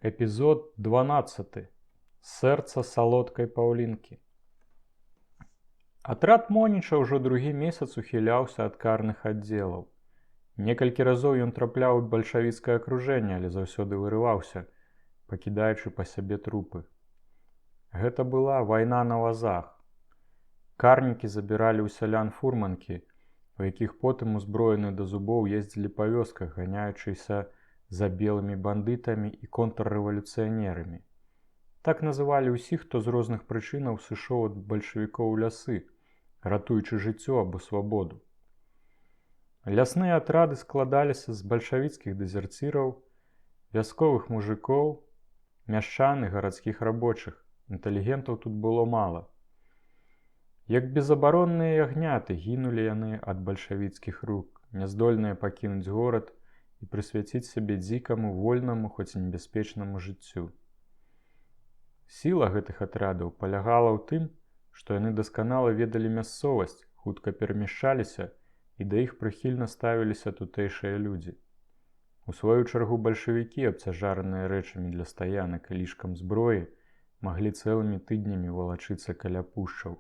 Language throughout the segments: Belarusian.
Эпізод 12. Сэрца салодкай паўлінкі. Атрад Моніча ўжо другі месяц ухіляўся ад карных аддзелаў. Некалькі разоў ён трапляў у бальшавіцкае акружэнне, але заўсёды вырываўся, пакідаючы па сябе трупы. Гэта была вайна на вазах. Карнікі забіралі ў сялян фурманкі, у якіх потым узброены да зубоў ездзілі па вёсках, ганяючыся за белымі бандытамі і контррэвалюцыянерамі. Так называлі ўсіх, хто з розных прычынаў сышоў ад бальшавікоў у лясы, ратуючы жыццё або свабоду. Лясныя атрады складаліся з бальшавіцкіх дэзерціраў, вясковых мужыкоў, мяшчан і гарадскіх рабочых. Інтэлігентаў тут было мала. Як безабаронныя ягняты гінулі яны ад бальшавіцкіх рук, няздольныя пакінуць горад і прысвяціць сябе дзікаму, вольнаму, хоць і небяспечнаму жыццю. Сіла гэтых атрадаў палягала ў тым, што яны дасканала ведалі мясцовасць, хутка перамяшчаліся і да іх прыхільна ставіліся тутэйшыя людзі. У сваю чаргу бальшавікі, абцяжараныя рэчамі для стаянак і лішкам зброі, маглі цэлымі тыднямі валачыцца каля пушчаў,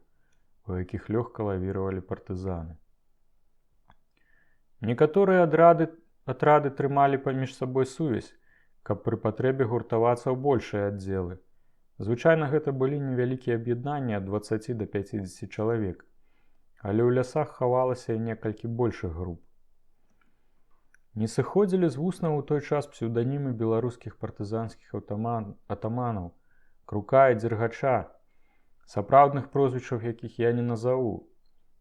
у якіх лёгка лавіравалі партызаны. Некаторыя атрады трымалі паміж сабой сувязь, каб пры патрэбе гуртавацца ў большыя аддзелы. Звычайна гэта былі невялікія аб'яднанні ад 20 да 50 чалавек, але ў лясах хавалася і некалькі большых груп. Не сыходзілі з вуснаў у той час псеўданімы беларускіх партызанскіх атаманаў, Крука і Дзергача, сапраўдных прозвішчаў якіх я не назаву.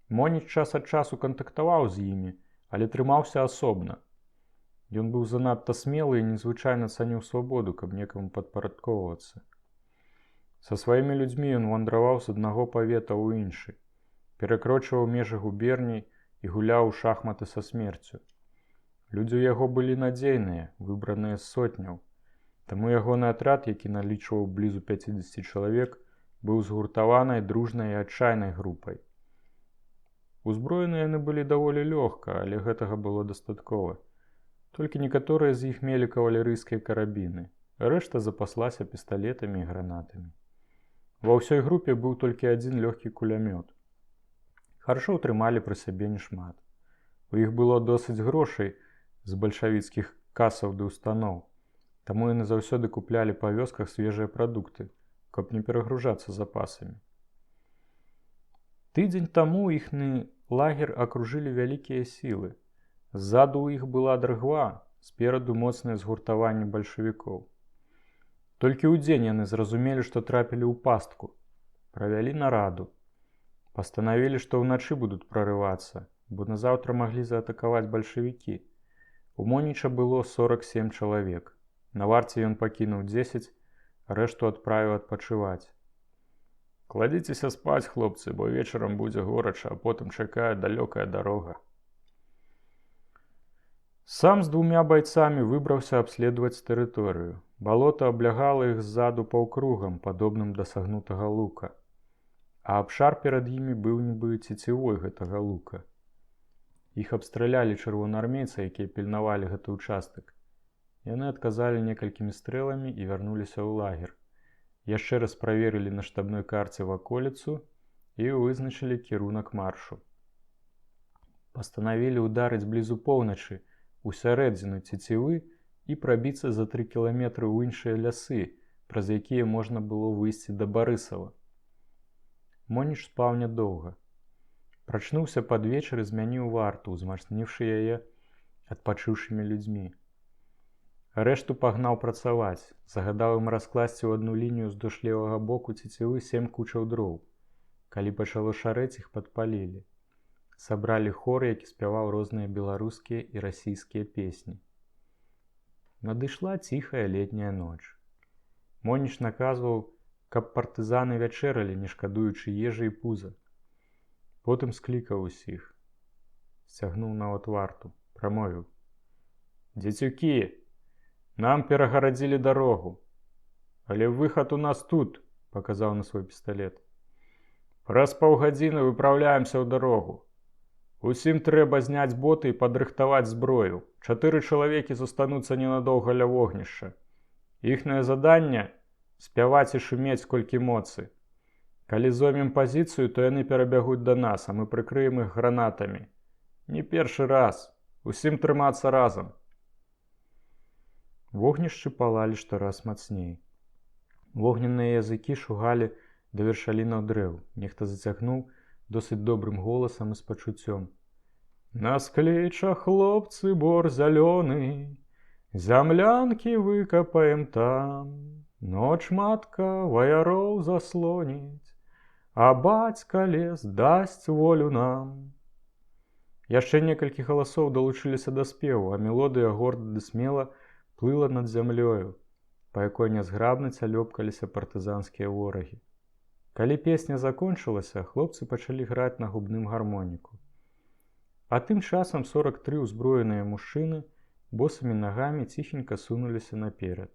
Моніч час ад часу кантактаваў з імі, але трымаўся асобна. Ён быў занадта смелы і незвычайна цаніў свабоду, каб некаму падпарадкоўвацца. Са сваімі людзьмі ён вандраваў з аднаго павета ў іншы, перакрочваў межы губерній і гуляў у шахматы са смерцю. Людзі ў яго былі надзейныя, выбраныя з сотняў, таму ягоны атрад, які налічваў блізу 50 чалавек, быў згуртаванай, дружнай і адчайнай групай. Узброеныя яны былі даволі лёгка, але гэтага было дастаткова. Толькі некаторыя з іх мелі кавалерыйскія карабіны, рэшта запаслася пісталетамі і гранатамі. Ва ўсёй групе быў толькі адзін лёгкі кулямёт. Харшоў трымалі пры сабе нешмат. У іх было досыць грошай з бальшавіцкіх касаў ды ўстаноў, таму яны заўсёды куплялі па вёсках свежыя прадукты, каб не перагружацца запасамі. Тыдзень таму іхны лагер акружылі вялікія сілы. Ззаду ў іх была дрыгва, спераду моцнае згуртаванне бальшавікоў. Толькі ўдзень яны зразумелі, што трапілі ў пастку. Правялі нараду. Пастанавілі, што ўначы будуць прарывацца, бо назаўтра маглі заатакаваць бальшавікі. У Моніча было 47 чалавек. На варце ён пакінуў 10, рэшту адправіў адпачываць. «Кладзіцеся спаць, хлопцы, бо вечарам будзе горача, а потым чакае далёкая дарога». Сам з 2 байцамі выбраўся абследаваць тэрыторыю. Балота аблягала іх ззаду паўкругам, падобным да сагнутага лука. А абшар перад імі быў нібы цецівой гэтага лука. Іх абстралялі чырвонаармейцы, якія пільнавалі гэты ўчастак. Яны адказалі некалькімі стрэламі і вярнуліся ў лагер. Яшчэ раз праверылі на штабной карце ваколіцу і вызначылі кірунак маршу. Пастанавілі ўдарыць блізу поўначы, у сярэдзіну цецівы і прабіцца за 3 кіламетры ў іншыя лясы, праз якія можна было выйсці да Барысава. Моніч спаў нядоўга. Прачнуўся пад вечар і змяніў варту, узмацніўшы яе адпачыўшымі людзьмі. Рэшту пагнаў працаваць, загадаў ім раскласці ў адну лінію ўздоўж левага боку цецівы 7 кучаў дроў. Калі пачало шарэць, іх падпалілі. Сабралі хор, які спяваў розныя беларускія і расійскія песні. Надышла ціхая летняя ноч. Моніч наказваў, каб партызаны вячэралі, не шкадуючы ежы і пуза. Потым склікаў усіх. Сцягнуў нават варту, прамовіў: «Дзецюкі, нам перагарадзілі дарогу. Але выхад у нас тут», – паказаў на свой пісталет. «Праз паўгадзіны выпраўляемся ў дарогу. Усім трэба зняць боты і падрыхтаваць зброю. 4 чалавекі застануцца ненадоўга ля вогнішча. Іхняе заданне спяваць і шумець колькі моцы. Калі зоймем пазіцыю, то яны перабягуць да нас, а мы прыкрыем іх гранатамі. Не першы раз. Усім трымацца разам. Вогнішчы палалі штораз мацней. Вогненныя языкі шугалі да вершалінаў дрэў. Нехта зацягнуў досыць добрым голасам і з пачуццём. Нас клеча, хлопцы, бор зялёны, зямлянкі выкапаем там. Ноч матка ваяроў заслоніць, а бацька лес дасць волю нам. Яшчэ некалькі галасоў далучыліся да спеву, а мелодыя горда ды смела плыла над зямлёю, па якой нязграбна цялёпкаліся партызанскія ворагі. Калі песня закончылася, хлопцы пачалі граць на губным гармоніку. А тым часам 43 узброеныя мужчыны босымі нагамі ціхенька сунуліся наперад.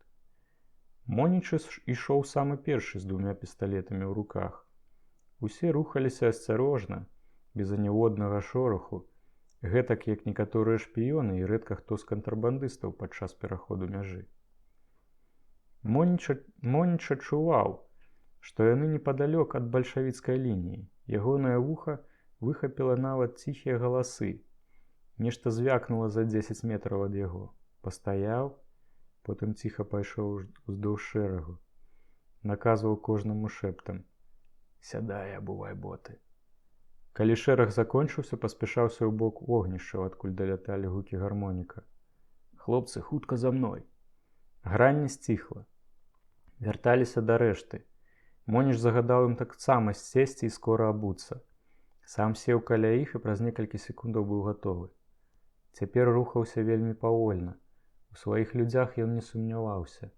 Моніч ішоў самы першы з 2 пісталетамі ў руках. Усе рухаліся асцярожна, без аніводнага шороху, гэтак як некаторыя шпіёны і рэдка хто з кантрабандыстаў падчас пераходу мяжы. Моніч адчуваў, што яны непадалёк ад бальшавіцкай лініі. Ягонае вуха выхапіла нават ціхія галасы. Нешта звякнула за 10 метраў ад яго. Пастаяў, потым ціха пайшоў уздоўж шэрагу. Наказваў кожнаму шэптам: «Сядай, абувай боты». Калі шэраг закончыўся, паспяшаўся ў бок вогнішчаў, адкуль даляталі гукі гармоніка. «Хлопцы, хутка за мной!» Грань не сціхла. Вярталіся да рэшты. Моніч загадаў ім таксама сесці і скора абуцца. Сам сеў каля іх і праз некалькі секундаў быў гатовы. Цяпер рухаўся вельмі павольна. У сваіх людзях ён не сумняваўся.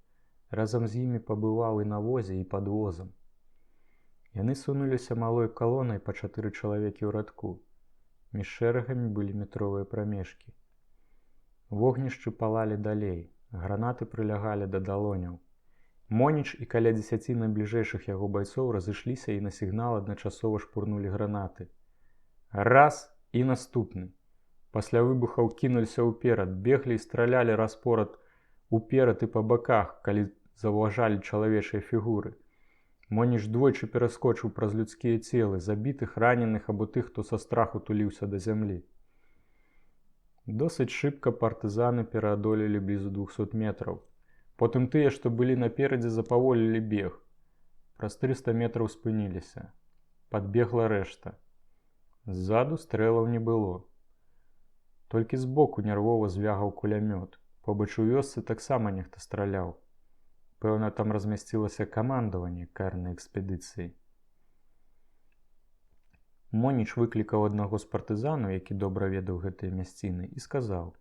Разам з імі пабываў і на возе, і пад возам. Яны сунуліся малой калонай па 4 чалавекі ў радку. Між шэрагамі былі метровыя прамежкі. Вогнішчы палалі далей. Гранаты прылягалі да далоняў. Моніч і каля 10 найбліжэйшых яго байцоў разышліся і на сігнал адначасова шпурнулі гранаты. Раз і наступны. Пасля выбухаў кінуліся ўперад, беглі і стралялі распорад уперад і па баках, калі заўважалі чалавечыя фігуры. Моніч двойчы пераскочыў праз людскія целы, забітых, раненых або тых, хто са страху туліўся да зямлі. Досыць шыбка партызаны пераадолелі блізу 200 метраў. Потым тыя, што былі наперадзе, запаволілі бег. Праз 300 метраў спыніліся. Падбегла рэшта. Ззаду стрэлаў не было. Толькі збоку нервова звягаў кулямёт. Побач у вёсцы таксама нехта страляў. Пэўна, там размясцілася камандаванне карнай экспедыцыі. Моніч выклікаў аднаго з партызанаў, які добра ведаў гэтыя мясціны, і сказаў: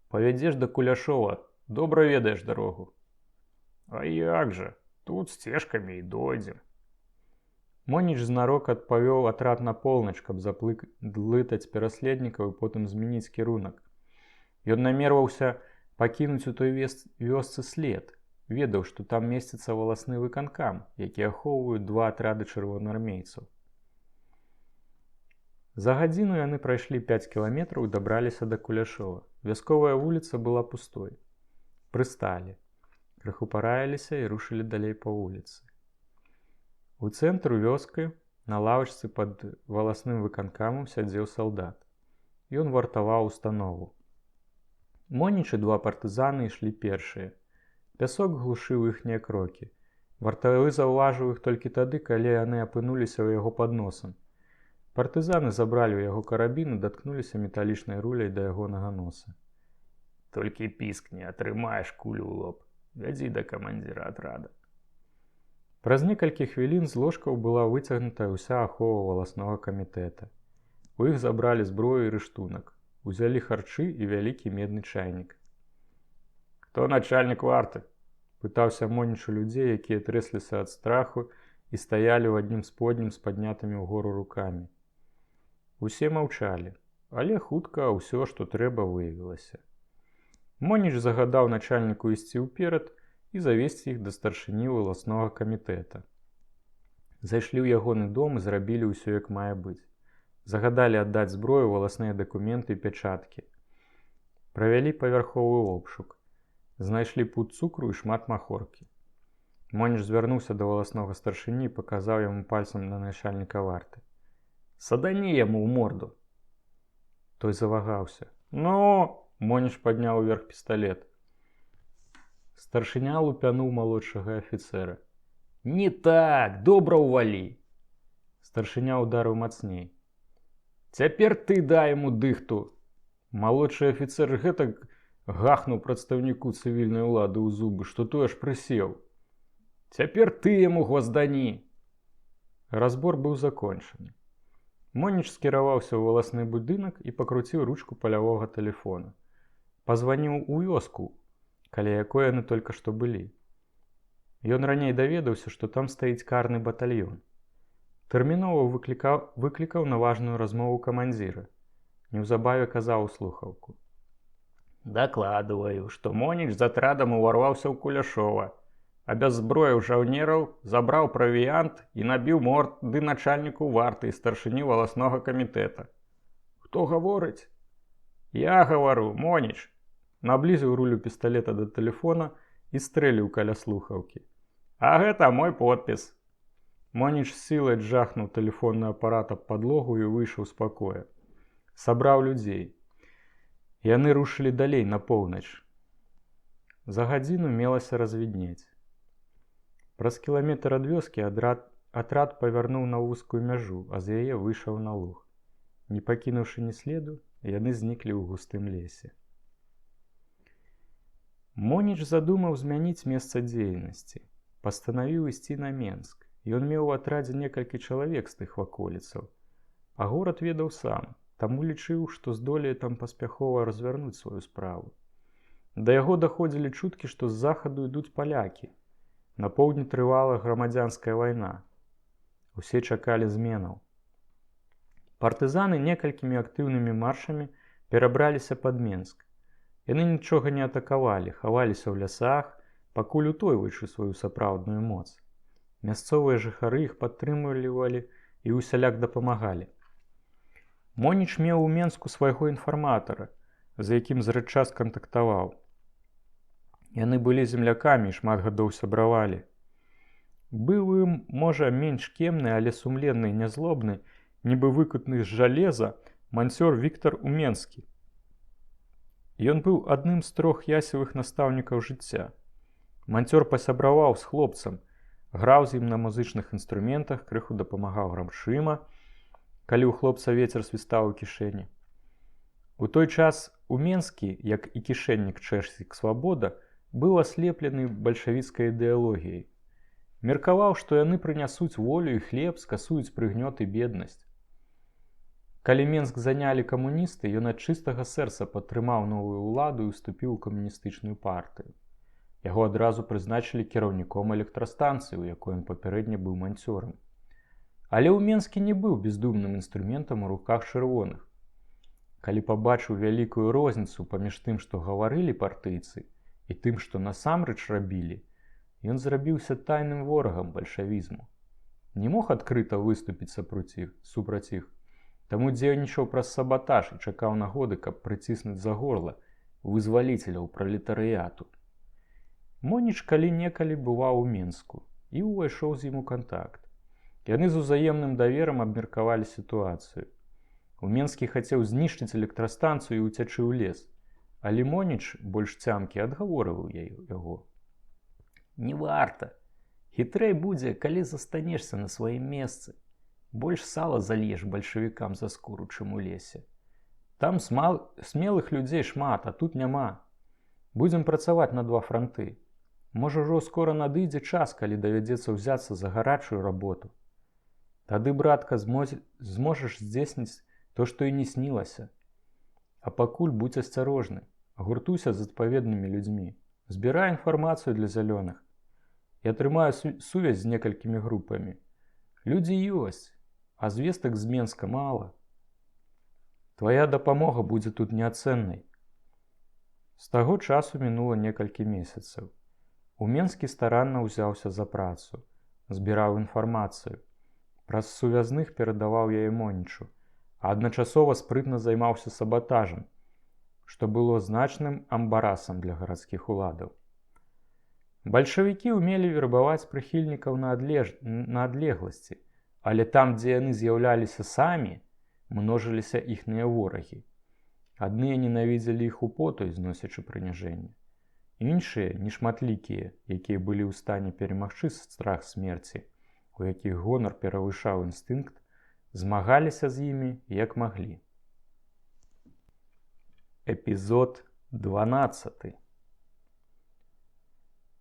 «Павядзеш да Куляшова, добра ведаеш дарогу». «А як жа, тут сцежкамі і дойдзем». Моніч знарок адпавёў атрад на поўнач, каб заплытаць пераследнікаў і потым змяніць кірунак. Ён намерваўся пакінуць у той вёсцы след. Ведаў, што там месціцца валасны выканкам, які ахоўваюць 2 атрады чырвонаармейцаў. За гадзіну яны прайшлі 5 кіламетраў і дабраліся да Куляшова. Вясковая вуліца была пустой. Прысталі. Крыху параіліся і рушылі далей па вуліцы. У цэнтру вёскі на лавачцы пад валасным выканкамам сядзеў салдат. Ён вартаваў установу. Моніч і 2 партызаны ішлі першыя. Пясок глушыў іхнія крокі. Вартавы заўважыў іх толькі тады, калі яны апынуліся ў яго пад носам. Партызаны забралі ў яго карабін і даткнуліся металічнай руляй да ягонага носа. «Толькі піскні, атрымаеш кулю ў лоб. Вядзі да камандзіра атрада». Праз некалькі хвілін з ложкаў была выцягнутая ўся ахова валаснога камітэта. У іх забралі зброю і рыштунак. Узялі харчы і вялікі медны чайнік. «Хто начальнік варты?» – пытаўся Моніч у людзей, якія трэсліся ад страху і стаялі ў адным споднім з паднятымі ўгору рукамі. Усе маўчалі, але хутка ўсё, што трэба, выявілася. Моніч загадаў начальніку ісці ўперад і завесці іх да старшыні валаснога камітэта. Зайшлі ў ягоны дом і зрабілі ўсё, як мае быць. Загадалі аддаць зброю, валасныя дакументы і пячаткі. Правялі павярховы обшук. Знайшлі пуд цукру і шмат махоркі. Моніч звярнуўся да валаснога старшыні і паказаў яму пальцам на начальніка варты. «Садані яму ў морду!» Той завагаўся. «Ну!» Моніч падняў уверх пісталет. Старшыня лупянуў малодшага афіцэра. «Не так! Добра ўвалі!» Старшыня ударыў мацней. «Цяпер ты дай яму дыхту!» Малодшы афіцэр гэтак гахнуў прадстаўніку цывільнай улады ў зубы, што той аж прысеў. «Цяпер ты яму гваздані!» Разбор быў закончаны. Моніч скіраваўся ў валасны будынак і пакруціў ручку палявога тэлефона. Пазваніў у вёску, каля якой яны толькі што былі. Ён раней даведаўся, што там стаіць карны батальён. Тэрмінова выклікаў на важную размову камандзіра. Неўзабаве казаў у слухаўку. «Дакладваю, што Моніч з атрадам уварваўся ў Куляшова, абяззброіў жаўнераў, забраў правіянт і набіў морды начальніку варты і старшыні валаснога камітэта». «Хто гаворыць?» «Я гавару, Моніч!» Наблізіў рулю пісталета да тэлефона і стрэліў каля слухаўкі. «А гэта мой подпіс!» Моніч з сілай джахнуў тэлефонны апарат аб падлогу і выйшаў з пакоя. Сабраў людзей. Яны рушылі далей на поўнач. За гадзіну мелася развіднець. Праз кіламетр ад вёскі атрад павярнуў на вузкую мяжу, а з яе выйшаў на луг. Не пакінуўшы ні следу, яны зніклі ў густым лесе. Моніч задумаў змяніць месца дзейнасці. Пастанавіў ісці на Менск. Ён меў у атрадзе некалькі чалавек з тых ваколіцаў. А горад ведаў сам, таму лічыў, што здолее там паспяхова развярнуць сваю справу. Да яго даходзілі чуткі, што з захаду ідуць палякі. На поўдні трывала грамадзянская вайна. Усе чакалі зменаў. Партызаны некалькімі актыўнымі маршамі перабраліся пад Менск. Яны нічога не атакавалі, хаваліся ў лясах, пакуль утойваючы сваю сапраўдную моц. Мясцовыя жыхары іх падтрымлівалі і ўсяляк дапамагалі. Моніч меў у Менску свайго інфарматара, з якім зрэдчас кантактаваў. Яны былі землякамі і шмат гадоў сябравалі. Быў ім, можа, менш кемны, але сумленны і нязлобны, нібы выкутны з жалеза, манцёр Віктар Уменскі. Ён быў адным з 3 ясевых настаўнікаў жыцця. Манцёр пасябраваў з хлопцам, граў з ім на музычных інструментах, крыху дапамагаў грашыма, калі ў хлопца вецер свістаў у кішэні. У той час Уменскі, як і кішэннік Чэшсік Свабода, быў аслеплены бальшавіцкай ідэалогіяй. Меркаваў, што яны прынясуць волю і хлеб, скасуюць прыгнёт і беднасць. Калі Менск занялі камуністы, ён ад чыстага сэрца падтрымаў новую ўладу і ўступіў у камуністычную партыю. Яго адразу прызначылі кіраўніком электрастанцыі, у якой ён папярэдне быў манцёрам. Але Уменскі не быў бездумным інструментам у руках чырвоных. Калі пабачыў вялікую розніцу паміж тым, што гаварылі партыйцы, і тым, што насамрэч рабілі, ён зрабіўся тайным ворагам бальшавізму. Не мог адкрыта выступіць супраць іх, таму дзейнічаў праз сабатаж і чакаў нагоды, каб прыціснуць за горла вызваліцеляў пралетарыяту. Моніч калі-некалі бываў у Менску і ўвайшоў з ім у кантакт. Яны з узаемным даверам абмеркавалі сітуацыю. Уменскі хацеў знішчыць электрастанцыю і ўцячы ў лес, але Моніч, больш цямкі, адгаворываў яго. «Не варта. Хітрэй будзе, калі застанешся на сваім месцы. Больш сала зальеш бальшавікам за скуру, чым у лесе. Там смелых людзей шмат, а тут няма. Будзем працаваць на 2 франты. Можа, ўжо скора надыдзе час, калі давядзецца ўзяцца за гарачую работу. Тады, братка, зможаш здзейсніць то, што і не снілася. А пакуль будзь асцярожны, гуртуйся з адпаведнымі людзьмі, збірай інфармацыю для зялёных. Я трымаю сувязь з некалькімі групамі. Людзі ёсць, а звестак з Менска мала. Твая дапамога будзе тут неацэннай». З таго часу мінула некалькі месяцаў. Уменскі старанна ўзяўся за працу, збіраў інфармацыю. Праз сувязных перадаваў яе Монічу, а адначасова спрытна займаўся сабатажам. што было значным амбарасам для гарадскіх уладаў. Бальшавікі ўмелі вербаваць прыхільнікаў на адлегласці, але там, дзе яны з'яўляліся самі, множыліся іхныя ворагі. Адныя ненавідзелі іх употу, зносячы прыніжэнне. Іншыя, нешматлікія, якія былі ў стане перамагчы страх смерці, у якіх гонар перавышаў інстынкт, змагаліся з імі як маглі. Эпізод 12.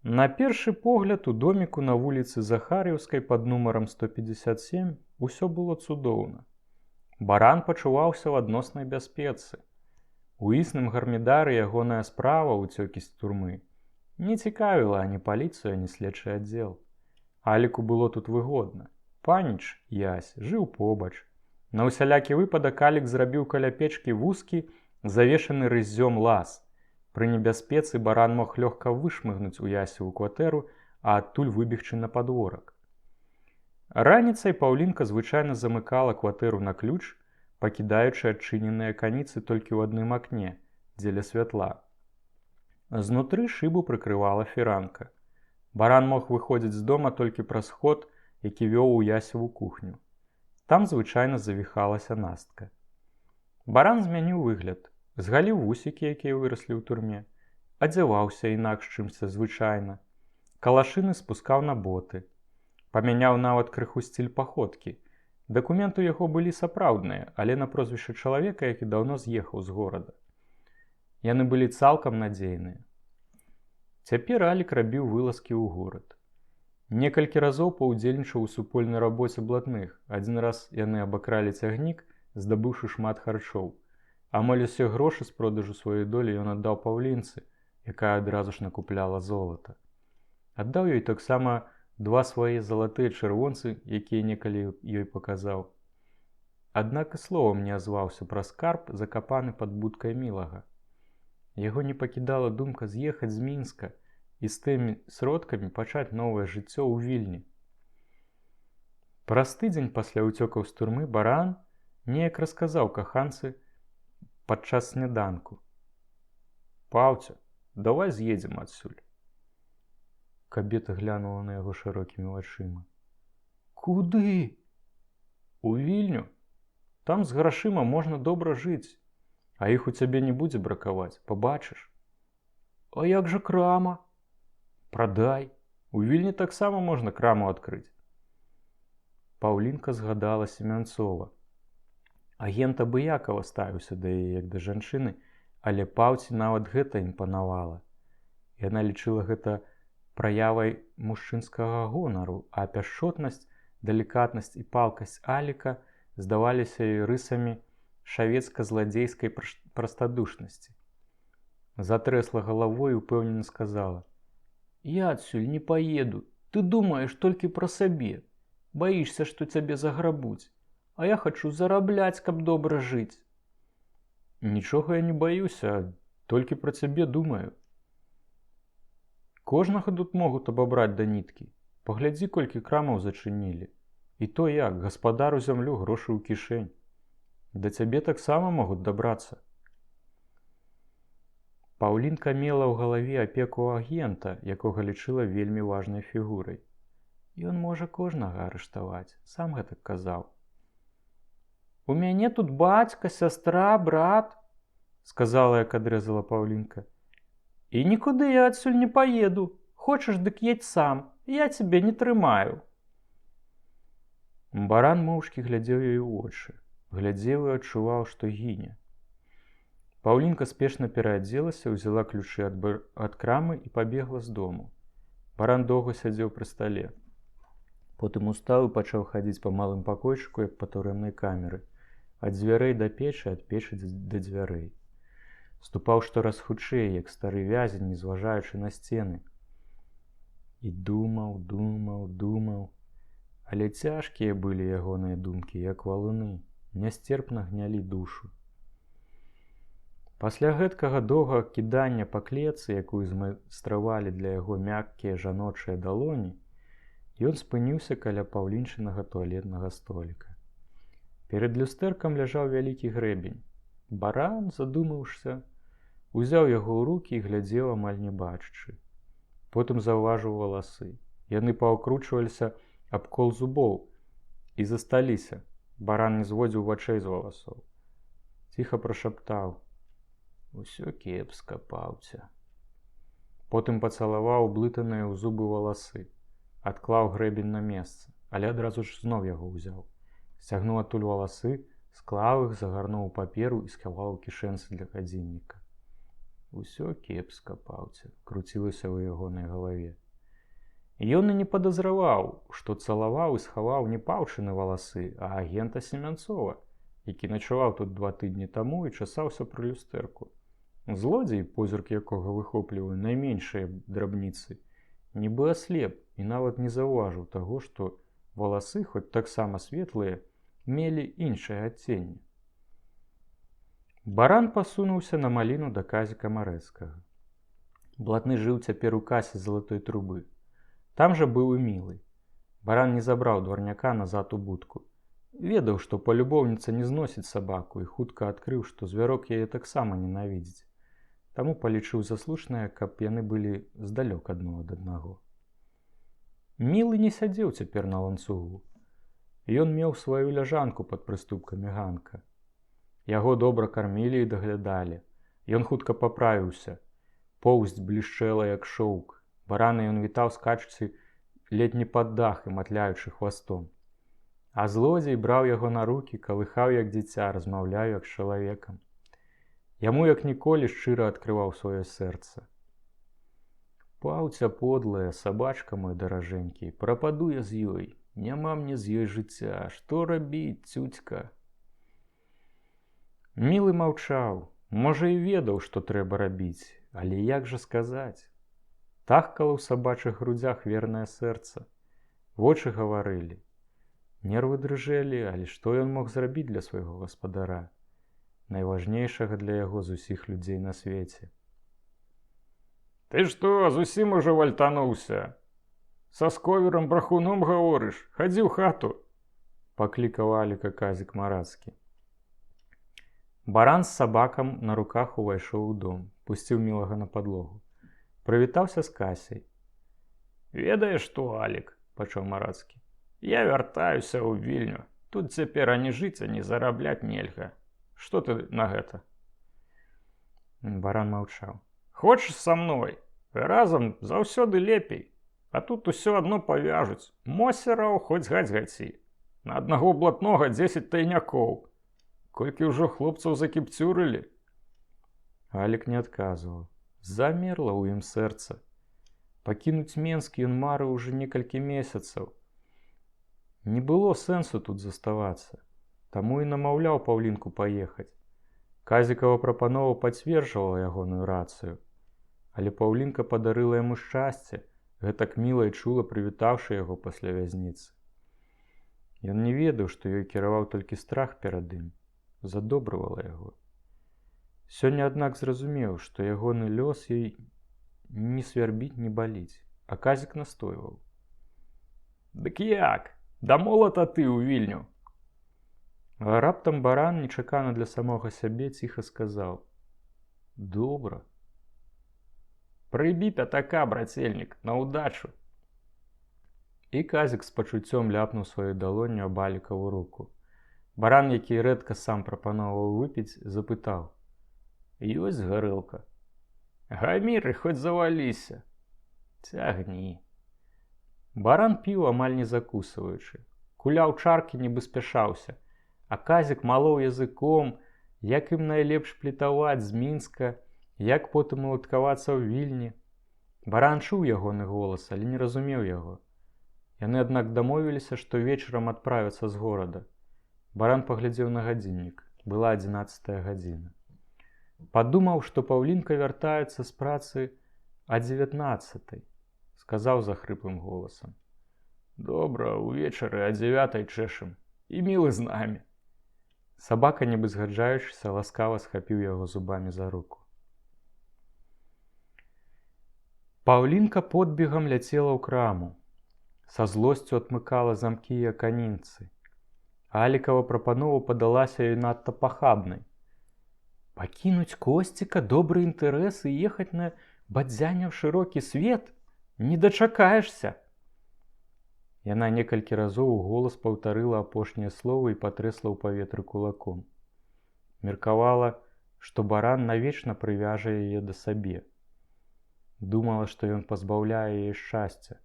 На першы погляд у доміку на вуліцы Захарыўскай пад нумарам 157 усё было цудоўна. Баран пачуваўся ў адноснай бяспецы. У існым гармідары ягоная справа ўцёкі з турмы не цікавіла ані паліцыю, ані следчы аддзел. Аліку было тут выгодна. Паніч, Ясь, жыў побач. На ўсялякі выпадак Алік зрабіў каля печкі вузкі, завешаны рыззём лаз. Пры небяспецы баран мог лёгка вышмыгнуць у Ясеву кватэру, а адтуль выбегчы на падворак. Раніцай Паўлінка звычайна замыкала кватэру на ключ, пакідаючы адчыненыя каніцы толькі ў адным акне, дзеля святла. Знутры шыбу прыкрывала фіранка. Баран мог выходзіць з дома толькі праз ход, які вёў у Ясеву кухню. Там звычайна завіхалася Настка. Баран змяніў выгляд, згаліў вусікі, якія выраслі ў турме, адзяваўся інакш чымся звычайна, калашыны спускаў на боты, памяняў нават крыху стыль паходкі. Дакументы ў яго былі сапраўдныя, але на прозвішча чалавека, які даўно з'ехаў з горада. Яны былі цалкам надзейныя. Цяпер Алік рабіў вылазкі ў горад. Некалькі разоў паўдзельнічаў у супольнай рабоце блатных. Адзін раз яны абакралі цягнік, здабыўшы шмат харчоў. Амаль усе грошы з продажу сваёй долі ён аддаў Паўлінцы, якая адразу ж накупляла золата. Аддаў ёй таксама 2 свае залатыя чырвонцы, якія некалі ёй паказаў. Аднак і словам не азваўся пра скарб, закапаны пад будкай мілага. Яго не пакідала думка з'ехаць з Мінска і з тымі сродкамі пачаць новае жыццё ў Вільні. Праз тыдзень пасля ўцёкаў з турмы баран неяк расказаў каханцы падчас сняданку: «Паўця, давай з'едзем адсюль». Кабета глянула на яго шырокімі вачыма. «Куды?» «У Вільню. Там з грашыма можна добра жыць, а іх у цябе не будзе бракаваць, пабачыш». «А як жа крама?» «Прадай. У Вільні таксама можна краму адкрыць». Паўлінка згадала Семянцова. Агент абыякава ставіўся да яе як да жанчыны, але Паўці нават гэта імпанавала. Яна лічыла гэта праявай мужчынскага гонару, а пяшчотнасць, далікатнасць і палкасць Аліка здаваліся ёй рысамі шавецка-зладзейскай прастадушнасці. Затрэсла галавой і упэўнена сказала: «Я адсюль не паеду. Ты думаеш толькі пра сабе. Баішся, што цябе заграбуць. А я хачу зарабляць, каб добра жыць». «Нічога я не баюся, толькі пра цябе думаю. Кожнага тут могуць абабраць да ніткі. Паглядзі, колькі крамаў зачынілі. І то як, гаспадару зямлю, грошы ў кішэнь. Да цябе таксама могуць дабрацца». Паўлінка мела ў галаве апеку агента, якога лічыла вельмі важнай фігурай. Ён можа кожнага арыштаваць, сам гэтак казаў. «У мяне тут бацька, сястра, брат», – сказала, як адрэзала Паўлінка. «І нікуды я адсюль не паеду. Хочаш, дык едзь сам. Я цябе не трымаю». Баран моўчкі глядзеў ёй у вочы. Глядзеў і адчуваў, што гіне. Паўлінка спешна пераадзелася, узяла ключы ад крамы і пабегла з дому. Баран доўга сядзеў пры стале. Потым устаў і пачаў хадзіць па малым пакойчыку, як па турэмнай камеры. Ад дзвярэй да печы, ад печы да дзвярэй. Ступаў штораз хутчэй, як стары вязень, не зважаючы на сцены. І думаў, але цяжкія былі ягоныя думкі, як валуны, нясцерпна гнялі душу. Пасля гэткага доўгага кідання па клетцы, якую змайстравалі для яго мяккія жаночыя далоні, ён спыніўся каля паўлінчынага туалетнага століка. Перад люстэркам ляжаў вялікі грэбень. Баран, задумаўшся, Узяў яго ў рукі і глядзеў амаль не бачачы. Потым заўважыў валасы. Яны паўкручваліся аб кол зубоў і засталіся. Баран не зводзіў вачэй з валасоў. Ціха прашаптаў: «Усё кепска, паўця». Потым пацалаваў блытаныя ў зубы валасы, адклаў грэбень на месца, але адразу ж зноў яго ўзяў. Сцягнуў адтуль валасы, склаў іх, загарнуў у паперу і схаваў у кішэнцы для гадзінніка. «Усё кепска, паўця», круцілася ў ягонай галаве. Ён і не падазраваў, што цалаваў і схаваў не паўчыны валасы, а агента Семянцова, які начаваў тут 2 тыдні таму і часаўся пры люстэрку. Злодзей, позірк якога выхопліваў найменшыя драбніцы, нібы аслеп і нават не заўважыў таго, што валасы, хоць таксама светлыя, мелі іншае адценне. Баран пасунуўся на маліну да Казіка Марэцкага. Блатны жыў цяпер у касе залатой трубы. Там жа быў і Мілы. Баран не забраў дварняка назад у будку. Ведаў, што палюбоўніца не зносіць сабаку і хутка адкрыў, што звярок яе таксама ненавідзіць. Таму палічыў за слушнае, каб яны былі здалёк адно ад аднаго. Мілы не сядзеў цяпер на ланцугу. Ён меў сваю ляжанку пад прыступкамі ганка. Яго добра кармілі і даглядалі. Ён хутка паправіўся. Поўсць блішчэла, як шоўк. Барана ён вітаў скачучы ледзь не пад дах і матляючы хвастом. А злодзей браў яго на рукі, калыхаў як дзіця, размаўляў як з чалавекам. Яму як ніколі шчыра адкрываў сваё сэрца. «Паўця подлая, сабачка мой даражэнькі, прападу я з ёй, няма мне з ёй жыцця, што рабіць, цюцька?» Мілы маўчаў, можа і ведаў, што трэба рабіць, але як жа сказаць? Тахкала ў сабачых грудзях вернае сэрца. Вочы гаварылі. Нервы дрыжэлі, але што ён мог зрабіць для свайго гаспадара, найважнейшага для яго з усіх людзей на свеце? «Ты што, зусім ужо вальтануўся? Са сковерам брахуном гаворыш? Хадзі ў хату!» – паклікаў Аліка Казік Марацкі. Баран з сабакам на руках увайшоў у дом, пусціў Мілага на падлогу. Прывітаўся з Касяй. «Ведаеш што, Алік, – пачаў Марацкі, – я вяртаюся ў Вільню. Тут цяпер ані жыць, ані зарабляць нельга. Што ты на гэта?» Баран маўчаў. «Хочаш са мной? Разам заўсёды лепей. А тут усё адно павяжуць. Мосераў хоць гаць-гаці. На аднаго блатнога 10 тайнякоў. Колькі ўжо хлопцаў закіпцюрылі?» Алік не адказваў. Замерла ў ім сэрца. Пакінуць Менск ён марыў ужо некалькі месяцаў. Не было сэнсу тут заставацца. Таму і намаўляў Паўлінку паехаць. Казікава прапанова пацверджвала ягоную рацыю. Але Паўлінка падарыла яму шчасце, гэтак міла і чула прывітаўшы яго пасля вязніцы. Ён не ведаў, што ёй кіраваў толькі страх перад ім. Задобрывала яго. Сёння, аднак, зразумеў, што ягоны лёс ёй не свярбіць, не баліць, а Казік настойваў. «Дык як? Да молата ты ў Вільню?» А раптам Баран, нечакана для самога сябе, ціха сказаў: «Добра». «Прыбі пятака, брацельнік, на ўдачу!» І Казік з пачуццём ляпнуў сваю далонню аб Алікаву руку. Баран, які рэдка сам прапановаў выпіць, запытаў: «Ёсць гарэлка?» «Гаміры, хоць заваліся!» «Цягні!» Баран піў, амаль не закусваючы. Куляў чаркі, нібы спяшаўся, а Казік малоў языком, як ім найлепш плітаваць з Мінска, як потым уладкавацца ў Вільні. Баран чуў ягоны голас, але не разумеў яго. Яны, аднак, дамовіліся, што вечарам адправяцца з горада. Баран паглядзеў на гадзіннік. Была 11-я гадзіна. Падумаў, што Паўлінка вяртаецца з працы о 19-й. Сказаў захрыплым голасам: «Добра, увечары о 9-й чэшам. І Мілы з намі». Сабака, нібы згаджаючыся, ласкава схапіў яго зубамі за руку. Паўлінка подбегам ляцела ў краму. Са злосцю адмыкала замкі і аканінцы. Алікава прапанова падалася ёй надта пахабнай. Покинуть Костика, добрый интерес и ехать на бадзяня в широкі свет? Не дачакаешься. Яна некалькі разоў у голас паўтарыла апошнія словы і патрэсла ў паветры кулаком. Меркавала, што баран навечна прывяжа яе да сабе. Думала, што ён пазбаўляе яе шчасця.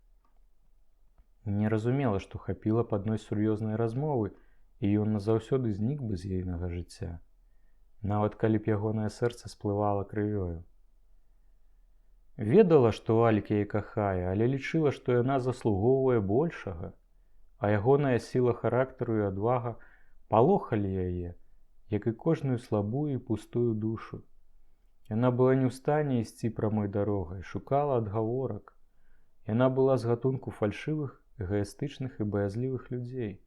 Не разумела, што хапіла б адной сур'ёзнай размовы, і ён назаўсёды знік бы з ейнага жыцця, нават калі б ягонае сэрца сплывала крывёю. Ведала, што Алік яе кахае, але лічыла, што яна заслугоўвае большага, а ягоная сіла характару і адвага палохалі яе, як і кожную слабую і пустую душу. Яна была не ў стане ісці прамой дарогай, шукала адгаворак. Яна была з гатунку фальшывых, эгаістычных і баязлівых людзей,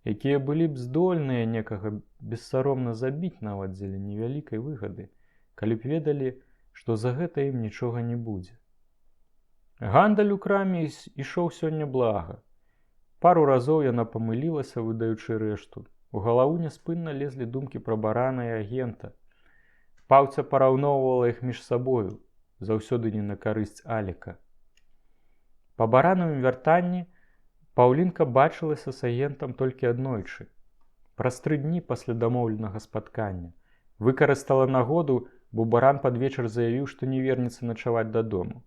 якія былі б здольныя некага бессаромна забіць нават дзеля невялікай выгады, калі б ведалі, што за гэта ім нічога не будзе. Гандаль у краме ішоў сёння блага. Пару разоў яна памылілася, выдаючы рэшту. У галаву няспынна лезлі думкі пра барана і агента. Паўця параўноўвала іх між сабою, заўсёды не на карысць Аліка. Па баранавым вяртанні Паўлінка бачылася з агентам толькі аднойчы. Праз 3 дні пасля дамоўленага спаткання. Выкарыстала нагоду, бо баран пад вечар заявіў, што не вернецца начаваць дадому.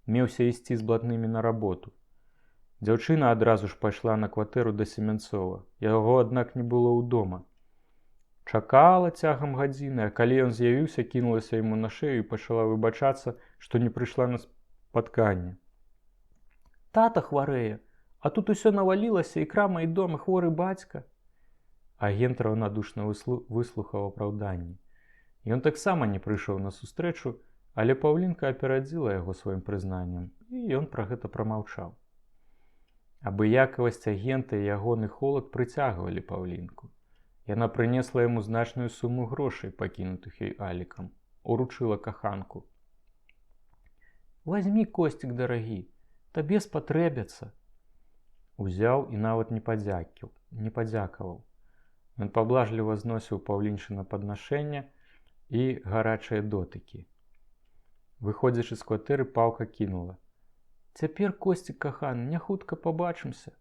Меўся ісці з блатнымі на работу. Дзяўчына адразу ж пайшла на кватэру да Семянцова. Яго, аднак, не было ўдома. Чакала цягам гадзіны, а калі ён з'явіўся, кінулася яму на шею і пачала выбачацца, што не прыйшла на спатканне. «Тата хварэе, а тут усё навалілася, і крама, і дом, і хворы бацька». Агент раўнадушна выслухаў апраўданні. Ён таксама не прыйшоў на сустрэчу, але Паўлінка аперадзіла яго сваім прызнаннем, і ён пра гэта прамаўчаў. Абыякавасць агента і ягоны холад прыцягвалі Паўлінку. Яна прынесла яму значную суму грошай, пакінутых ёй Алікам, уручыла каханку. «Вазьмі, Костік дарагі, табе спатрэбяцца». Узяў і нават не падзякаваў. Ён паблажліва зносіў Паўлінчына паднашэнне і гарачыя дотыкі. Выходзячы з кватэры, Паўка кінула: «Цяпер, Костік каханы, не хутка пабачымся.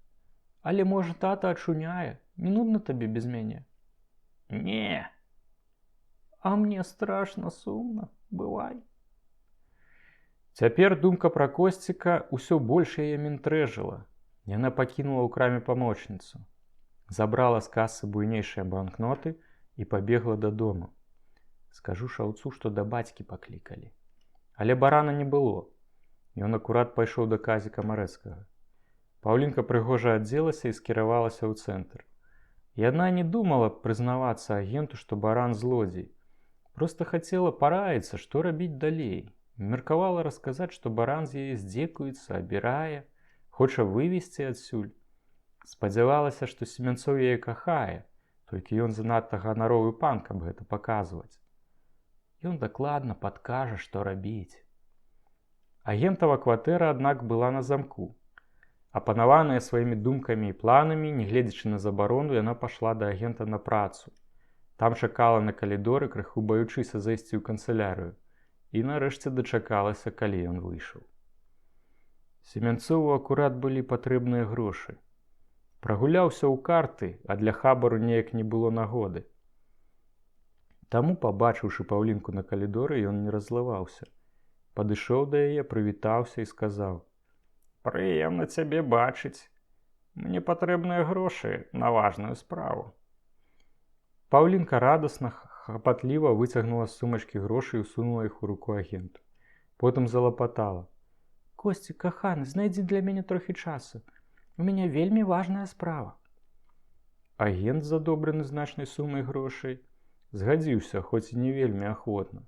Але, можа, тата ачуняе, не нудна табе без мяне?» «Не». «А мне страшна сумна, бывай». Цяпер думка пра Косціка ўсё больш яе ментрэжыла. Яна пакінула ў краме памочніцу, забрала з касы буйнейшыя банкноты і пабегла дадому. Скажу шаўцу, што да бацькі паклікалі. Але барана не было. Ён акурат пайшоў да Казіка Марэцкага. Паўлінка прыгожа адзелася і скіравалася ў цэнтр. Яна не думала прызнавацца агенту, што баран злодзей. Проста хацела параіцца, што рабіць далей. Меркавала расказаць, што баран з яе здзекуецца, абірае, хоча вывесці адсюль. Спадзявалася, што Семянцоў яе кахае, толькі ён занадта ганаровы пан, каб гэта паказваць. Ён дакладна падкажа, што рабіць. Агентава кватэра, аднак, была на замку. Апанаваная сваімі думкамі і планамі, нягледзячы на забарону, яна пайшла да агента на працу. Там чакала на калідоры, крыху баючыся зайсці ў канцылярыю, і нарэшце дачакалася, калі ён выйшаў. Семянцову акурат былі патрэбныя грошы. Прагуляўся ў карты, а для хабару неяк не было нагоды. Таму, пабачыўшы Паўлінку на калідоры, ён не раззлаваўся. Падышоў да яе, прывітаўся і сказаў: «Прыемна цябе бачыць. Мне патрэбныя грошы на важную справу». Паўлінка радасна, хапатліва выцягнула з сумачкі грошы і ўсунула іх у руку агенту. Потым залапатала: «Косцік, каханы, знайдзі для мяне трохі часу. У мяне вельмі важная справа». Агент, задобраны значнай сумай грошай, згадзіўся, хоць і не вельмі ахвотна.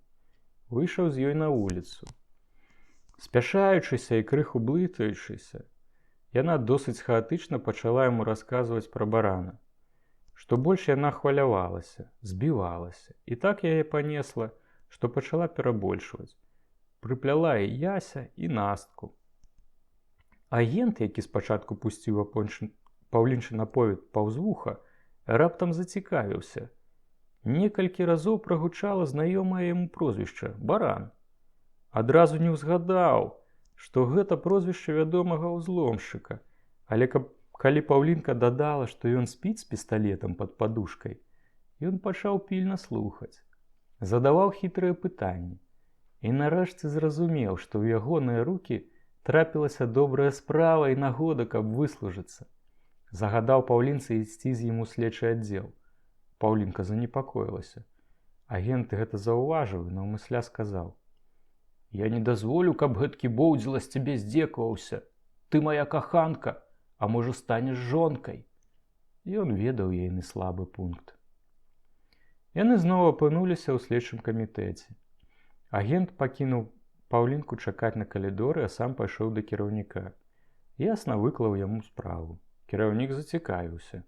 Выйшаў з ёй на вуліцу. Спяшаючыся і крыху блытаючыся, яна досыць хаатычна пачала яму расказваць пра барана. Што больш яна хвалявалася, збівалася, і так яе панесла, што пачала перабольшваць. Прыпляла і Яся, і Настку. Агент, які спачатку пусціў Паўлінчын аповед паўз вуха, раптам зацікавіўся. Некалькі разоў прагучала знаёмае яму прозвішча баран. Адразу не ўзгадаў, што гэта прозвішча вядомага ўзломшчыка, але калі Паўлінка дадала, што ён спіць з пісталетам пад падушкай, ён пачаў пільна слухаць, задаваў хітрыя пытанні і нарэшце зразумеў, што ў ягоныя рукі трапілася добрая справа і нагода, каб выслужыцца. Загадаў Паўлінцы ісці з ім у следчы аддзел. Паўлінка занепакоілася. Агент гэта заўважыў і наўмысля сказаў: «Я не дазволю, каб гэткі боўдзіла з цябе здзекаваўся. Ты моя каханка, а можа станеш жонкай». Ён ведаў ейны слабы пункт. Яны зноў апынуліся ў следчым камітэце. Агент пакінуў Паўлінку чакаць на калідоры, а сам пайшоў да кіраўніка. Ясна выклаў яму справу. Кіраўнік зацікавіўся.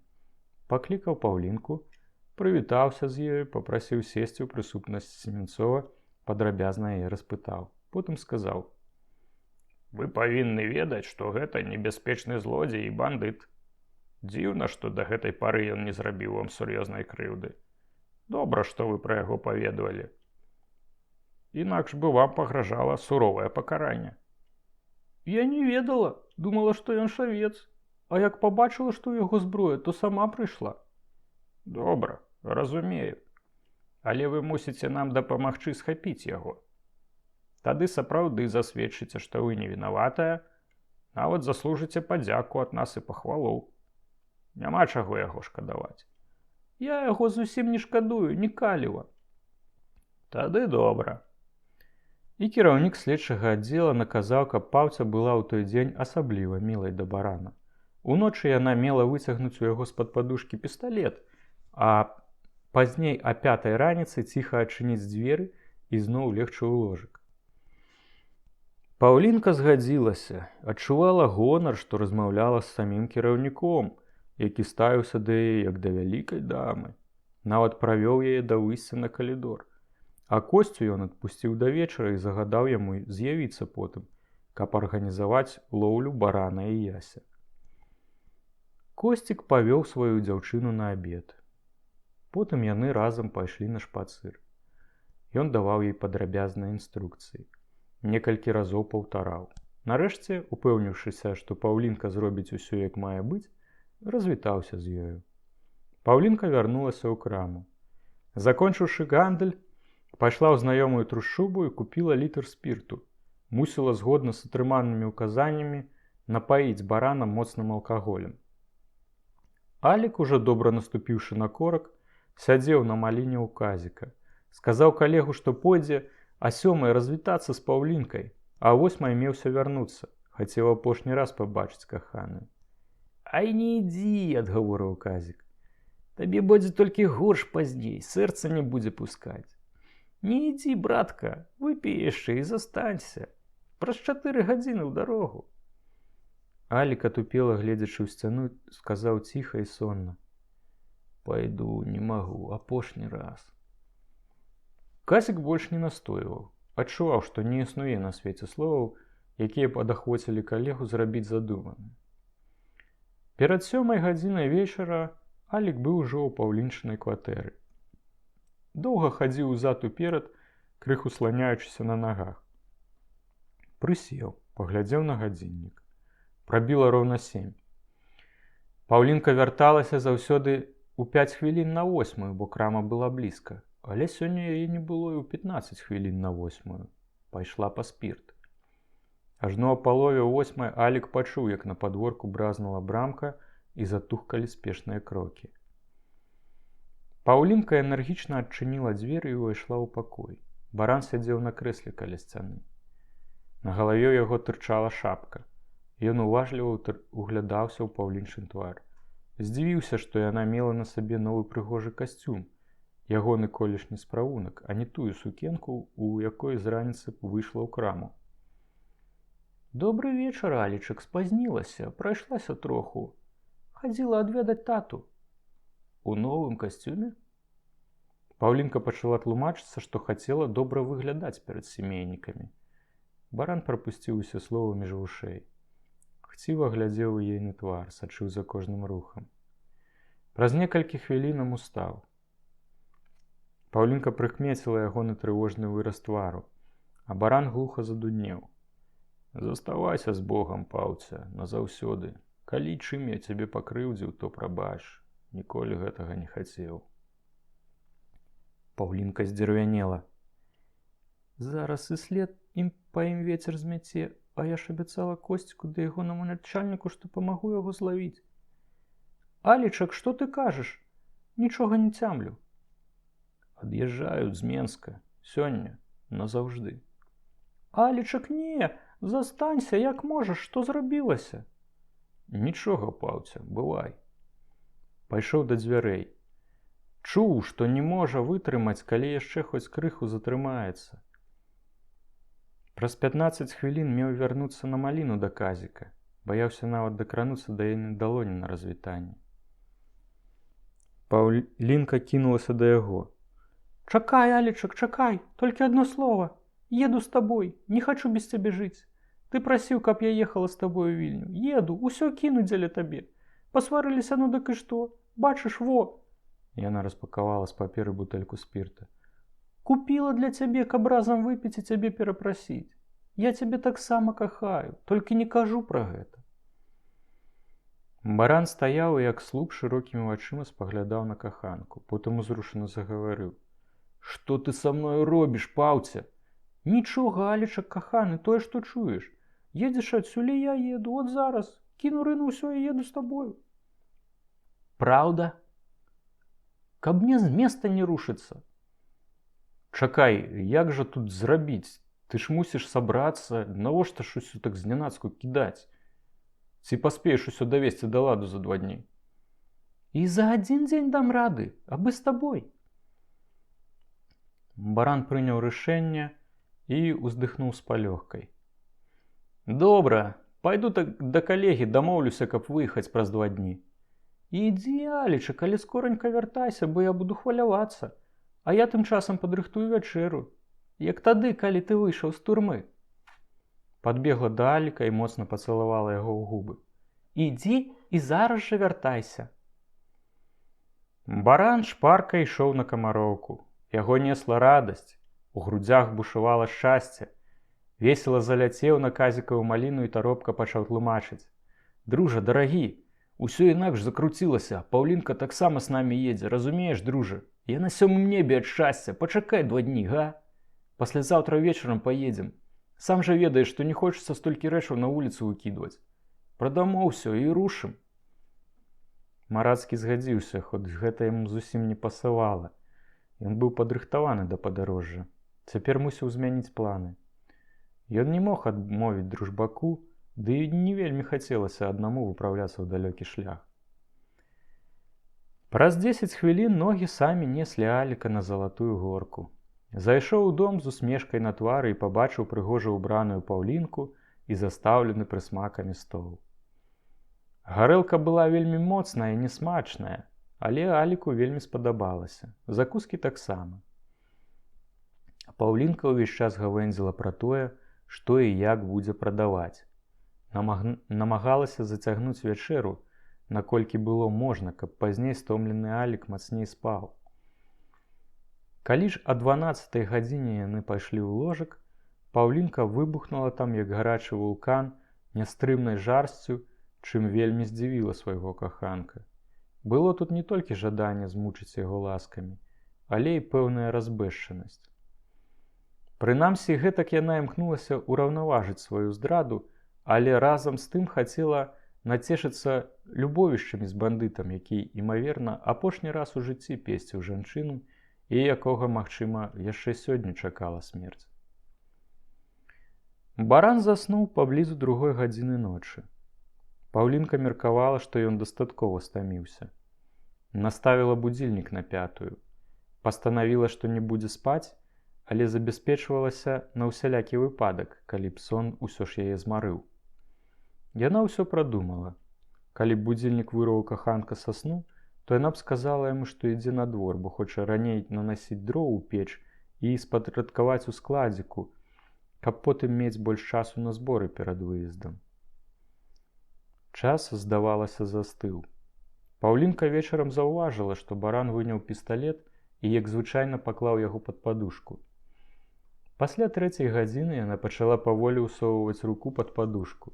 Паклікаў Паўлінку, прывітаўся з ёю, папрасіў сесці ў прысутнасці Семенцова, падрабязна яе распытаў. Потым сказаў: «Вы павінны ведаць, што гэта небяспечны злодзей і бандыт. Дзіўна, што да гэтай пары ён не зрабіў вам сур'ёзнай крыўды. Добра, што вы пра яго паведавалі. Інакш бы вам пагражала суровае пакаранне». «Я не ведала, думала, што ён шавец. А як пабачыла, што ў яго зброя, то сама прыйшла». «Добра, разумею. Але вы мусіце нам дапамагчы схапіць яго. Тады сапраўды засведчыце, што вы не вінаватая, нават заслужыце падзяку ад нас і пахвалоў. Няма чаго яго шкадаваць». «Я яго зусім не шкадую, не каліва». «Тады добра». І кіраўнік следчага аддзела наказаў, каб Паўця была ў той дзень асабліва мілай да барана. Уночы яна мела выцягнуць у яго з-пад падушкі пісталет, а пазней а 5 раніцы ціха адчыніць дзверы і зноў легчы ў ложак. Паўлінка згадзілася, адчувала гонар, што размаўляла з самім кіраўніком, які ставіўся да яе як да вялікай дамы. Нават правёў яе да выйсця на калідор. А Косцю ён адпусціў да вечара і загадаў яму з'явіцца потым, каб арганізаваць лоўлю барана і яся. Косцік павёў сваю дзяўчыну на абед. Потым яны разам пайшлі на шпацыр. Ён даваў ёй падрабязныя інструкцыі. Некалькі разоў паўтараў. Нарэшце, упэўніўшыся, што Паўлінка зробіць усё як мае быць, развітаўся з ёю. Паўлінка вярнулася ў краму. Закончыўшы гандаль, пайшла ў знаёмую трушчубу і купіла літр спірту. Мусіла згодна з атрыманымі ўказаннямі напаіць барана моцным алкаголем. Алік, ужо добра наступіўшы на корак, сядзеў на маліне ў казіка. Сказаў калегу, што пойдзе а 7 развітацца з Паўлінкай, а 8 меўся вярнуцца, хацеў апошні раз пабачыць каханую. «Ай, не ідзі», – адгаворыў казік. «Табе будзе толькі горш пазней, сэрца не будзе пускаць. Не ідзі, братка, выпі яшчэ і застанься. Праз 4 гадзіны ў дарогу». Алік, атупела гледзячы ў сцяну, сказаў ціха і сонна: «Пайду, не магу, апошні раз». Казік больш не настойваў. Адчуваў, што не існуе на свеце словаў, якія падахвоцілі калегу зрабіць задуманае. Перад 7 гадзінай вечара Алік быў ужо ў Паўлінчынай кватэры. Доўга хадзіў узад уперад, крыху сланяючыся на нагах. Прысеў, паглядзеў на гадзіннік. Прабіла роўна 7. Паўлінка вярталася заўсёды ў 5 хвілін на 8, бо крама была блізка. Але сёння яе не было і ў 15 хвілін на 8. Пайшла па спірт. Ажно а палове 8 Алік пачуў, як на падворку бразнула брамка і затухкалі спешныя крокі. Паўлінка энергічна адчыніла дзверы і ўвайшла ў пакой. Баран сядзеў на крэсле каля сцяны. На галаве яго тырчала шапка. Ён уважліва углядаўся ў Паўлінчын твар. Здзівіўся, што яна мела на сабе новы прыгожы касцюм, ягоны колішні справунак, а не тую сукенку, у якой з раніцы выйшла ў краму. «Добры вечар, Алічак, спазнілася, прайшлася троху. Хадзіла адведаць тату». «У новым касцюме?» Паўлінка пачала тлумачыцца, што хацела добра выглядаць перад семейнікамі. Баран прапусціў усе словы між вушэй. Хціва глядзеў у ейны твар, сачыў за кожным рухам. Праз некалькі хвілінам устаў. Паўлінка прыкмеціла ягоны трывожны выраз твару, а баран глуха задуднеў. Заставайся з Богам, Паўця, назаўсёды. Калі чым я цябе пакрыўдзіў, то прабач. Ніколі гэтага не хацеў. Паўлінка здзервянела. Зараз і след па ім вецер змяце, а я ж абяцала Косціку да ягонаму начальніку, што памагу яго злавіць. Алічак, што ты кажаш? Нічога не цямлю. Ад'язджаюць з Менска. Сёння. Назаўжды. Алічак, не! Застанься, як можаш, што зрабілася? Нічога, Паўця, бывай. Пайшоў да дзвярэй. Чуў, што не можа вытрымаць, калі яшчэ хоць крыху затрымаецца. Праз 15 хвілін меў вярнуцца на маліну да Казіка. Баяўся нават дакрануцца да яе далоні на развітанне. Паўлінка кінулася да яго. Чакай, Алічак, чакай, толькі адно слова. Еду з табой, не хачу без цябе жыць. Ты прасіў, каб я ехала з табою ў Вільню. Еду, усё кіну дзеля табе. Пасварыліся, ну дык і што? Бачыш, во! Яна распакавала з паперы бутэльку спірта. Купіла для цябе, каб разам выпіць і цябе перапрасіць. Я цябе таксама кахаю, толькі не кажу пра гэта. Баран стаяў і як слуп шырокімі вачыма спаглядаў на каханку, потым узрушана загаварыў. Што ты са мною робіш, Паўця? Нічога, Алічак, каханы, тое, што чуеш. Едзеш адсюль, я еду, от зараз. Кіну рыну ўсё і еду з табою. Праўда? Каб мне з места не рушыцца. Чакай, як жа тут зрабіць? Ты ж мусіш сабрацца, навошта ж усё так знянацку кідаць? Ці паспееш усё давесці да ладу за 2 дні? І за 1 дзень дам рады, абы з табой. Баран прыняў рашэнне і уздыхнуў з палёгкай. Добра, пайду да калегі, дамоўлюся, каб выехаць праз 2 дні. Ідзі, Алічак, але скоранька вяртайся, бо я буду хвалявацца. А я тым часам падрыхтую вячэру. Як тады, калі ты выйшаў з турмы. Падбегла да Аліка і моцна пацалавала яго ў губы. Ідзі і зараз жа вяртайся. Баран шпарка ішоў на камароўку. Яго несла радасць. У грудзях бушавала шчасце. Весела заляцеў на Казікаву маліну і таропка пачаў тлумачыць. Дружа, дарагі, усё інакш закруцілася, Паўлінка таксама з намі едзе, разумееш, дружа? Я на 7 небе ад шчасця, пачакай 2 дні, га? Паслязаўтра вечарам паедзем. Сам жа ведаеш, што не хочацца столькі рэчаў на вуліцу выкідваць. Прадамо ўсё і рушым. Марацкі згадзіўся, хоць гэта яму зусім не пасавала. Ён быў падрыхтаваны да падарожжа. Цяпер мусіў змяніць планы. Ён не мог адмовіць дружбаку, ды і не вельмі хацелася аднаму выпраўляцца ў далёкі шлях. Праз 10 хвілін ногі самі неслі Аліка на залатую горку. Зайшоў у дом з усмешкай на твары і пабачыў прыгожа ўбраную Паўлінку і застаўлены прысмакамі стол. Гарэлка была вельмі моцная і несмачная, але Аліку вельмі спадабалася. Закускі таксама. Паўлінка ўвесь час гавэндзіла пра тое, што і як будзе прадаваць. Намагалася зацягнуць вячэру, наколькі было можна, каб пазней стомлены Алік мацней спаў. Калі ж о 12 гадзіне яны пайшлі ў ложак, Паўлінка выбухнула там, як гарачы вулкан, нястрымнай жарсцю, чым вельмі здзівіла свайго каханка. Было тут не толькі жаданне змучыць яго ласкамі, але і пэўная разбэшчанасць. Прынамсі, гэтак яна імкнулася ўраўнаважыць сваю здраду, але разам з тым хацела нацешыцца любовішчамі з бандытам, які, імаверна, апошні раз у жыцці песціў жанчыну і якога, магчыма, яшчэ сёння чакала смерць. Баран заснуў паблізу 2 гадзіны ночы. Паўлінка меркавала, што ён дастаткова стаміўся. Наставіла будзільнік на 5. Пастанавіла, што не будзе спаць, але забяспечвалася на ўсялякі выпадак, калі б сон усё ж яе змарыў. Яна ўсё прадумала. Калі б будзільнік вырваў каханка са сну, то яна б сказала яму, што ідзе на двор, бо хоча раней нанасіць дроў у печ і спадрадкаваць у складзіку, каб потым мець больш часу на зборы перад выездам. Час, здавалася, застыў. Паўлінка вечарам заўважыла, што баран выняў пісталет і, як звычайна, паклаў яго пад падушку. Пасля 3-й гадзіны яна пачала паволі ўсоўваць руку пад падушку.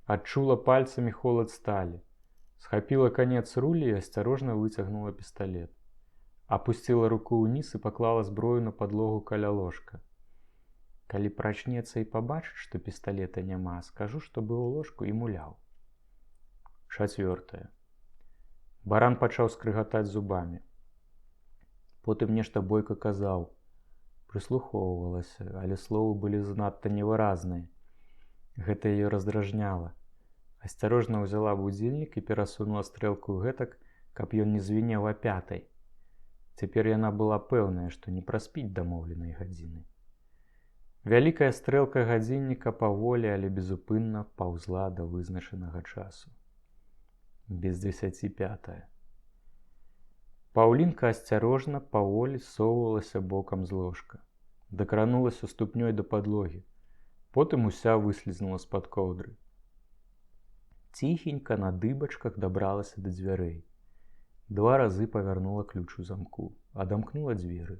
Адчула пальцамі холад сталі. Схапіла канец рулі і асцярожна выцягнула пісталет. Апусціла руку ўніз і паклала зброю на падлогу каля ложка. Калі прачнецца і пабачыць, што пісталета няма, скажу, што быў у ложку і муляў. 4. Баран пачаў скрыгатаць зубамі. Потым нешта бойка казаў. Прыслухоўвалася, але словы былі занадта невыразныя. Гэта яе раздражняла. Асцярожна ўзяла будзільнік і перасунула стрэлку гэтак, каб ён не звінеў а 5. Цяпер яна была пэўная, што не праспіць дамоўленай гадзіны. Вялікая стрэлка гадзінніка паволі, але безупынна паўзла да вызначанага часу. Без 10:05. Паўлінка асцярожна паволі ссоўвалася бокам з ложка. Дакранулася ступнёй да падлогі. Потым уся выслізнула з-пад коўдры. Ціхенька на дыбачках дабралася да дзвярэй. 2 разы павярнула ключ у замку, адамкнула дзверы.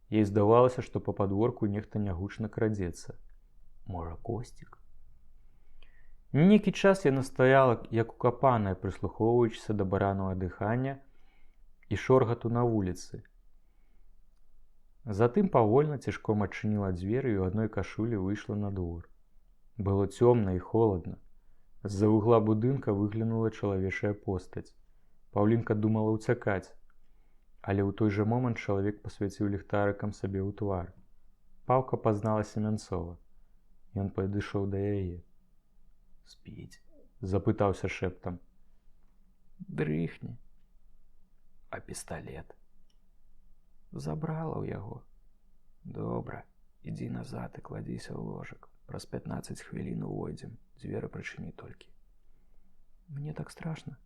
Ей здавалася, што па падворку нехта нягучна крадзецца. Можа, Косцік? Нейкі час яна стаяла, як укапаная, прыслухоўваючыся да баранага дыхання і шоргату на вуліцы. Затым павольна цішком адчыніла дзверы і ў адной кашулі выйшла на двор. Было цёмна і холадна. З-за вугла будынка выглянула чалавечая постаць. Паўлінка думала ўцякаць, але ў той жа момант чалавек пасвяціў ліхтарыкам сабе ў твар. Паўка пазнала Семянцова. Ён падышоў да яе. «Спіць?» – запытаўся шэптам. «Дрыхне. А пісталет?» «Забрала ў яго». «Добра, ідзі назад і кладзіся ў ложак. Праз 15 хвілін увойдзем, дзверы прычыні толькі». «Мне так страшна».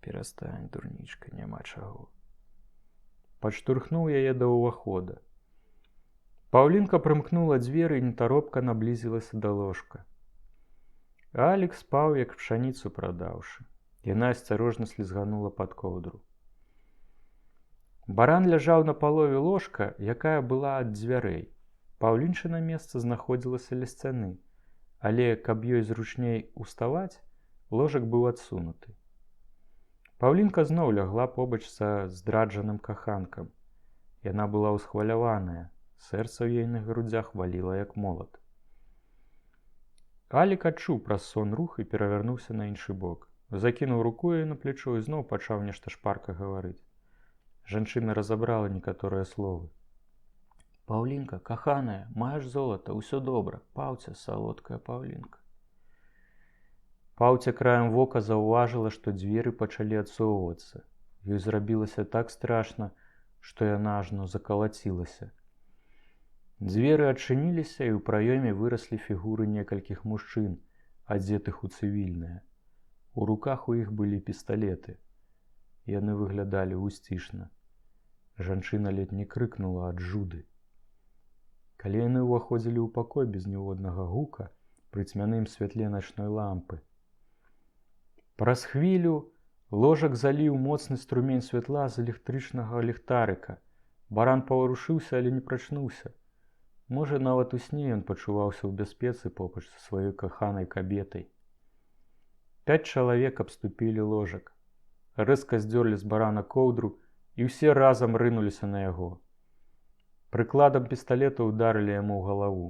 «Перастань, дурнічка, няма чаго». Падштурхнуў яе да ўвахода. Паўлінка прымкнула дзверы і нетаропка наблізілася да ложка. Алік спаў, як пшаніцу прадаўшы. Яна асцярожна слізганула пад коўдру. Баран ляжаў на палове ложка, якая была ад дзвярэй. Паўлінчына месца знаходзілася ля сцяны, але, каб ёй зручней уставаць, ложак быў адсунуты. Паўлінка зноў лягла побач са здраджаным каханкам. Яна была ўсхваляваная, сэрца ў ейных грудзях валіла як молат. Алік адчуў праз сон рух і перавярнуўся на іншы бок. Закінуў руку яе на плячо і зноў пачаў нешта шпарка гаварыць. Жанчына разабрала некаторыя словы. «Паўлінка, каханая, маеш золата, усё добра, Паўця, салодкая Паўлінка». Паўця краем вока заўважыла, што дзверы пачалі адсоўвацца. Ёй зрабілася так страшна, што яна ажно закалацілася. Дзверы адчыніліся, і ў праёме выраслі фігуры некалькіх мужчын, адзетых у цывільнае. У руках у іх былі пісталеты. Яны выглядалі ўсцішна. Жанчына ледзь не крыкнула ад жуды. Калі яны ўваходзілі ў пакой без ніводнага гука, пры цьмяным святле начной лампы. Праз хвілю ложак заліў моцны струмень святла з электрычнага ліхтарыка. Баран паварушыўся, але не прачнуўся. Можа, нават у сне ён пачуваўся ў бяспецы побач са сваёй каханай кабетай. 5 чалавек абступілі ложак. Рэзка здзёрлі з барана коўдру, і ўсе разам рынуліся на яго. Прыкладам пісталета ўдарылі яму ў галаву.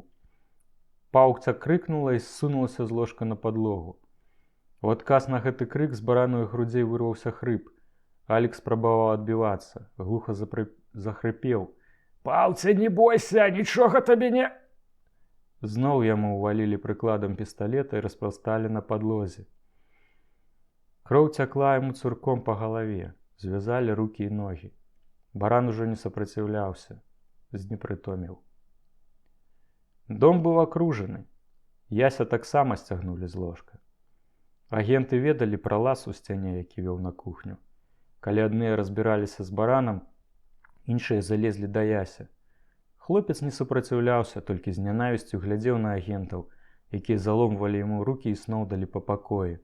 Паўця крыкнула і ссунулася з ложка на падлогу. У адказ на гэты крык з бараных грудзей вырваўся хрып. Алік спрабаваў адбівацца, глуха захрыпеў. «Паўця, не бойся, нічога табе не...» Зноў яму ўвалілі прыкладам пісталета і распаўсталі на падлозе. Кроў цякла яму цурком па галаве, звязалі рукі і ногі. Баран ужо не супраціўляўся, знепрытомеў. Дом быў акружаны. Яся таксама сцягнулі з ложка. Агенты ведалі пра лаз у сцяне, які вёў на кухню. Калі адныя разбіраліся з баранам, іншыя залезлі да Яся. Хлопец не супраціўляўся, толькі з нянавісцю глядзеў на агентаў, якія заломвалі яму рукі і сноўдалі па пакоі.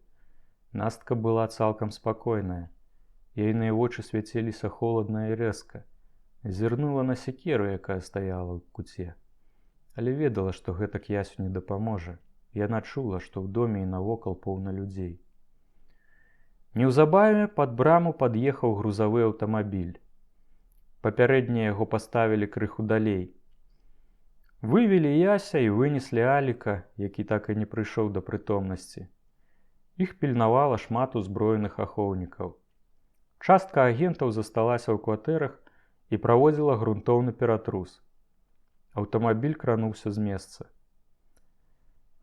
Настка была цалкам спакойная. Ейныя вочы свяціліся холадна і рэзка. Зірнула на секеру, якая стаяла ў куце. Але ведала, што гэта к'ясю не дапаможа. Яна чула, што ў доме і навокал поўна людзей. Неўзабаве пад браму пад'ехаў грузавы аўтамабіль. Папярэдне яго паставілі крыху далей. Вывелі Яся і вынеслі Аліка, які так і не прыйшоў да прытомнасці. Іх пільнавала шмат узброеных ахоўнікаў. Частка агентаў засталася ў кватэрах і праводзіла грунтоўны ператрус. Аўтамабіль крануўся з месца.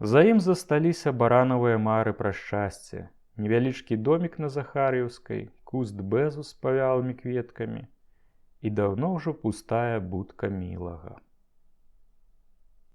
За ім засталіся баранавыя мары пра шчасце, невялічкі домік на Захар'еўскай, куст бэзу з павялымі кветкамі і даўно ўжо пустая будка мілага.